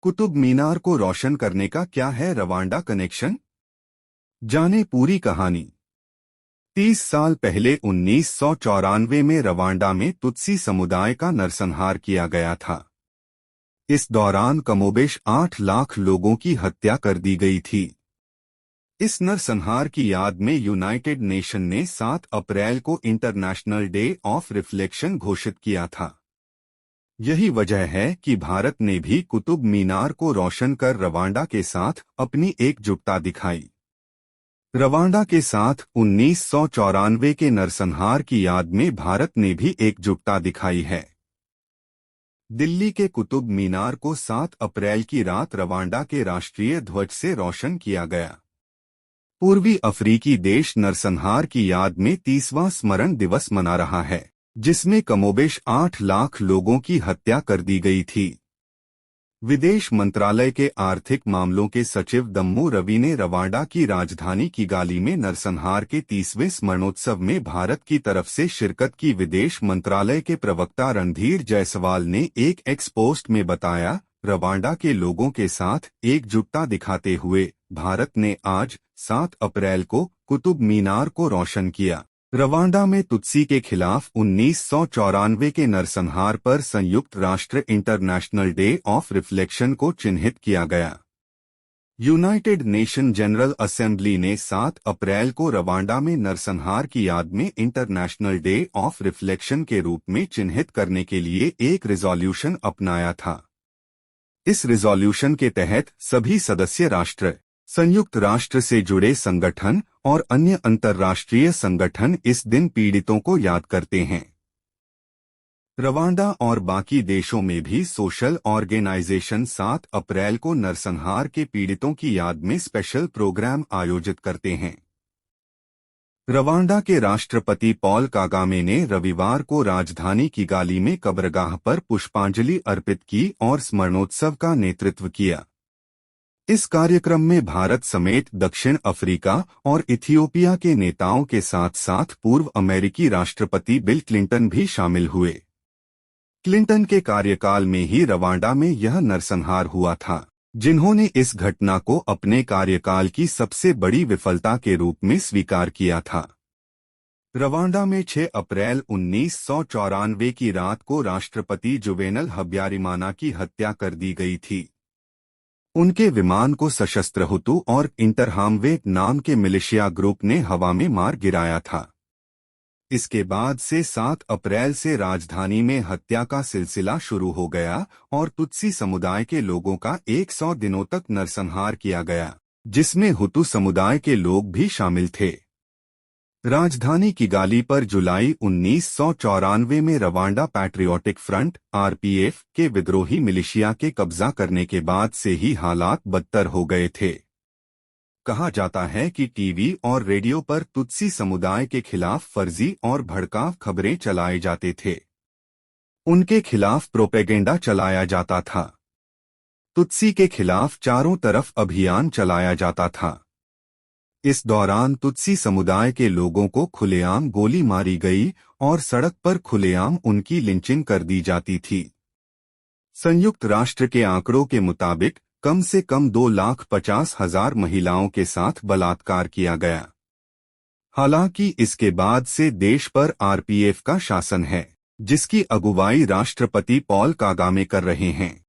कुतुब मीनार को रोशन करने का क्या है रवांडा कनेक्शन? जाने पूरी कहानी। 30 साल पहले 1994 में रवांडा में तुत्सी समुदाय का नरसंहार किया गया था। इस दौरान कमोबेश 8 लाख लोगों की हत्या कर दी गई थी। इस नरसंहार की याद में यूनाइटेड नेशन ने 7 अप्रैल को इंटरनेशनल डे ऑफ रिफ्लेक्शन घोषित किया था। यही वजह है कि भारत ने भी कुतुब मीनार को रोशन कर रवांडा के साथ अपनी एकजुटता दिखाई। रवांडा के साथ 1994 के नरसंहार की याद में भारत ने भी एकजुटता दिखाई है। दिल्ली के कुतुब मीनार को 7 अप्रैल की रात रवांडा के राष्ट्रीय ध्वज से रोशन किया गया। पूर्वी अफ्रीकी देश नरसंहार की याद में 30वां स्मरण दिवस मना रहा है, जिसमें कमोबेश 8 लाख लोगों की हत्या कर दी गई थी। विदेश मंत्रालय के आर्थिक मामलों के सचिव दम्मू रवि ने रवांडा की राजधानी किगाली में नरसंहार के 30वें स्मरणोत्सव में भारत की तरफ से शिरकत की। विदेश मंत्रालय के प्रवक्ता रणधीर जायसवाल ने एक एक्स पोस्ट में बताया, रवांडा के लोगों के साथ एकजुटता दिखाते हुए भारत ने आज 7 अप्रैल को कुतुब मीनार को रोशन किया। रवांडा में तुत्सी के खिलाफ 1994 के नरसंहार पर संयुक्त राष्ट्र इंटरनेशनल डे ऑफ रिफ्लेक्शन को चिन्हित किया गया। यूनाइटेड नेशन जनरल असेंबली ने 7 अप्रैल को रवांडा में नरसंहार की याद में इंटरनेशनल डे ऑफ रिफ्लेक्शन के रूप में चिन्हित करने के लिए एक रिजोल्यूशन अपनाया था। इस रिजोल्यूशन के तहत सभी सदस्य राष्ट्र, संयुक्त राष्ट्र से जुड़े संगठन और अन्य अंतर्राष्ट्रीय संगठन इस दिन पीड़ितों को याद करते हैं। रवांडा और बाकी देशों में भी सोशल ऑर्गेनाइजेशन 7 अप्रैल को नरसंहार के पीड़ितों की याद में स्पेशल प्रोग्राम आयोजित करते हैं। रवांडा के राष्ट्रपति पॉल कागामे ने रविवार को राजधानी किगाली में कब्रगाह पर पुष्पांजलि अर्पित की और स्मरणोत्सव का नेतृत्व किया। इस कार्यक्रम में भारत समेत दक्षिण अफ्रीका और इथियोपिया के नेताओं के साथ साथ पूर्व अमेरिकी राष्ट्रपति बिल क्लिंटन भी शामिल हुए। क्लिंटन के कार्यकाल में ही रवांडा में यह नरसंहार हुआ था, जिन्होंने इस घटना को अपने कार्यकाल की सबसे बड़ी विफलता के रूप में स्वीकार किया था। रवांडा में 6 अप्रैल 1994 की रात को राष्ट्रपति जुवेनल हब्यारिमाना की हत्या कर दी गई थी। उनके विमान को सशस्त्र हुतू और इंटरहामवे नाम के मिलिशिया ग्रुप ने हवा में मार गिराया था। इसके बाद से 7 अप्रैल से राजधानी में हत्या का सिलसिला शुरू हो गया और तुत्सी समुदाय के लोगों का 100 दिनों तक नरसंहार किया गया, जिसमें हुतू समुदाय के लोग भी शामिल थे। राजधानी किगाली पर जुलाई 1994 में रवांडा पैट्रियोटिक फ्रंट (आरपीएफ) के विद्रोही मिलिशिया के कब्जा करने के बाद से ही हालात बदतर हो गए थे। कहा जाता है कि टीवी और रेडियो पर तुत्सी समुदाय के खिलाफ फर्जी और भड़काऊ खबरें चलाए जाते थे। उनके खिलाफ प्रोपेगेंडा चलाया जाता था। तुत्सी के खिलाफ चारों तरफ अभियान चलाया जाता था। इस दौरान तुत्सी समुदाय के लोगों को खुलेआम गोली मारी गई और सड़क पर खुलेआम उनकी लिंचिंग कर दी जाती थी। संयुक्त राष्ट्र के आंकड़ों के मुताबिक कम से कम 2,50,000 महिलाओं के साथ बलात्कार किया गया। हालांकि इसके बाद से देश पर आरपीएफ का शासन है, जिसकी अगुवाई राष्ट्रपति पॉल कागामे कर रहे हैं।